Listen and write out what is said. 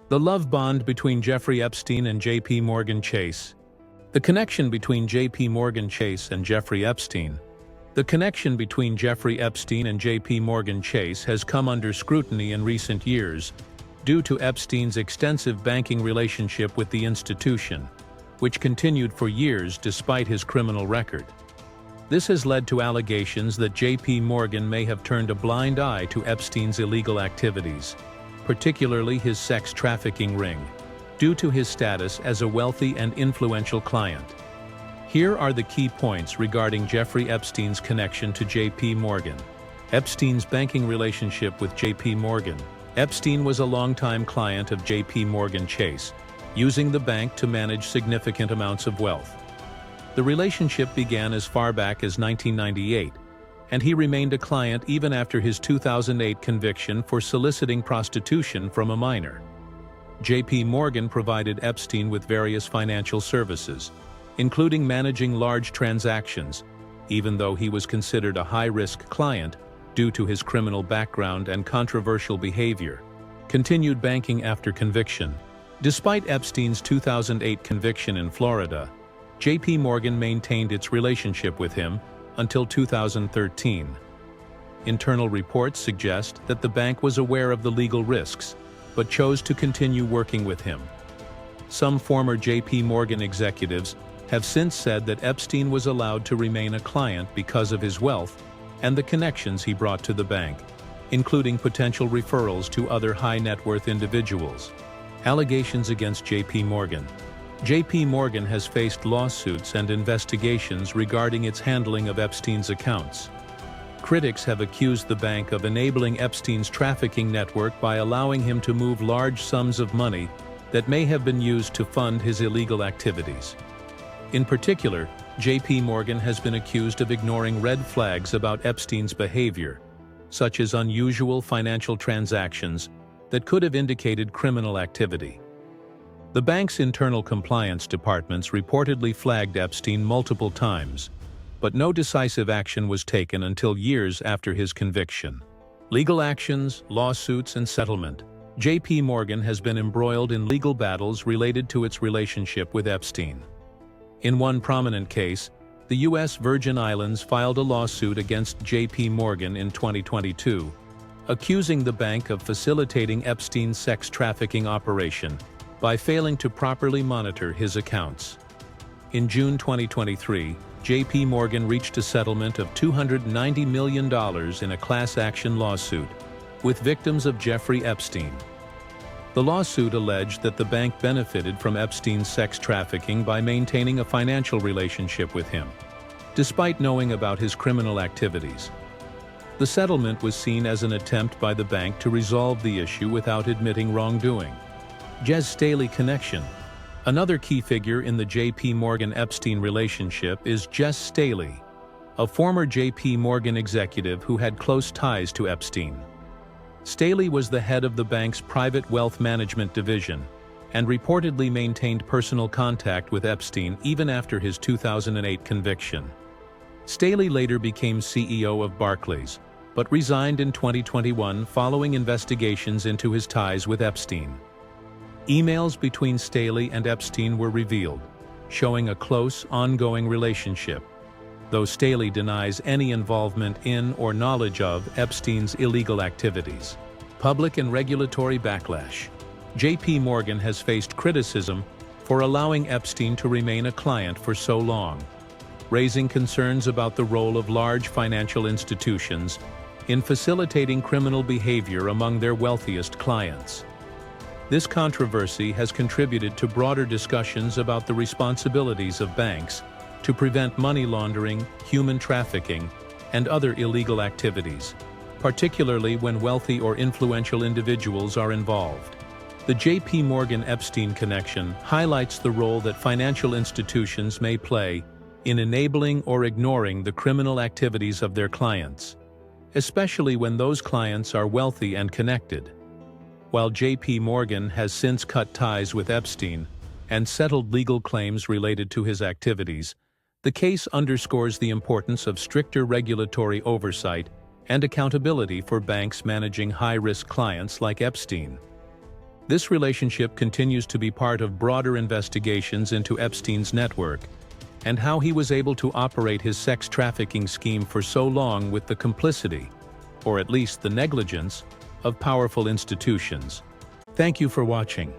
The love bond between Jeffrey Epstein and JPMorgan Chase. The connection between JPMorgan Chase and Jeffrey Epstein. The connection between Jeffrey Epstein and JPMorgan Chase has come under scrutiny in recent years due to Epstein's extensive banking relationship with the institution, which continued for years despite his criminal record. This has led to allegations that JPMorgan may have turned a blind eye to Epstein's illegal activities, particularly his sex trafficking ring, due to his status as a wealthy and influential client. Here are the key points regarding Jeffrey Epstein's connection to JPMorgan. Epstein's banking relationship with JPMorgan. Epstein was a longtime client of JPMorgan Chase, using the bank to manage significant amounts of wealth. The relationship began as far back as 1998, and he remained a client even after his 2008 conviction for soliciting prostitution from a minor. JPMorgan provided Epstein with various financial services, including managing large transactions, even though he was considered a high-risk client due to his criminal background and controversial behavior. Continued banking after conviction. Despite Epstein's 2008 conviction in Florida, JPMorgan maintained its relationship with him until 2013. Internal reports suggest that the bank was aware of the legal risks, but chose to continue working with him. Some former JPMorgan executives have since said that Epstein was allowed to remain a client because of his wealth and the connections he brought to the bank, including potential referrals to other high-net-worth individuals. Allegations against JPMorgan. JPMorgan has faced lawsuits and investigations regarding its handling of Epstein's accounts. Critics have accused the bank of enabling Epstein's trafficking network by allowing him to move large sums of money that may have been used to fund his illegal activities. In particular, JPMorgan has been accused of ignoring red flags about Epstein's behavior, such as unusual financial transactions that could have indicated criminal activity. The bank's internal compliance departments reportedly flagged Epstein multiple times, but no decisive action was taken until years after his conviction. Legal actions, lawsuits, and settlement. JPMorgan has been embroiled in legal battles related to its relationship with Epstein. In one prominent case, the U.S. Virgin Islands filed a lawsuit against JPMorgan in 2022, accusing the bank of facilitating Epstein's sex trafficking operation by failing to properly monitor his accounts. In June 2023, JPMorgan reached a settlement of $290 million in a class action lawsuit with victims of Jeffrey Epstein. The lawsuit alleged that the bank benefited from Epstein's sex trafficking by maintaining a financial relationship with him, despite knowing about his criminal activities. The settlement was seen as an attempt by the bank to resolve the issue without admitting wrongdoing. Jes Staley connection. Another key figure in the JPMorgan-Epstein relationship is Jes Staley, a former JPMorgan executive who had close ties to Epstein. Staley was the head of the bank's private wealth management division and reportedly maintained personal contact with Epstein even after his 2008 conviction. Staley later became CEO of Barclays, but resigned in 2021 following investigations into his ties with Epstein. Emails between Staley and Epstein were revealed, showing a close, ongoing relationship, though Staley denies any involvement in or knowledge of Epstein's illegal activities. Public and regulatory backlash. JPMorgan has faced criticism for allowing Epstein to remain a client for so long, raising concerns about the role of large financial institutions in facilitating criminal behavior among their wealthiest clients. This controversy has contributed to broader discussions about the responsibilities of banks to prevent money laundering, human trafficking, and other illegal activities, particularly when wealthy or influential individuals are involved. The JPMorgan-Epstein connection highlights the role that financial institutions may play in enabling or ignoring the criminal activities of their clients, especially when those clients are wealthy and connected. While JPMorgan has since cut ties with Epstein and settled legal claims related to his activities, the case underscores the importance of stricter regulatory oversight and accountability for banks managing high-risk clients like Epstein. This relationship continues to be part of broader investigations into Epstein's network and how he was able to operate his sex trafficking scheme for so long with the complicity, or at least the negligence, of powerful institutions. Thank you for watching.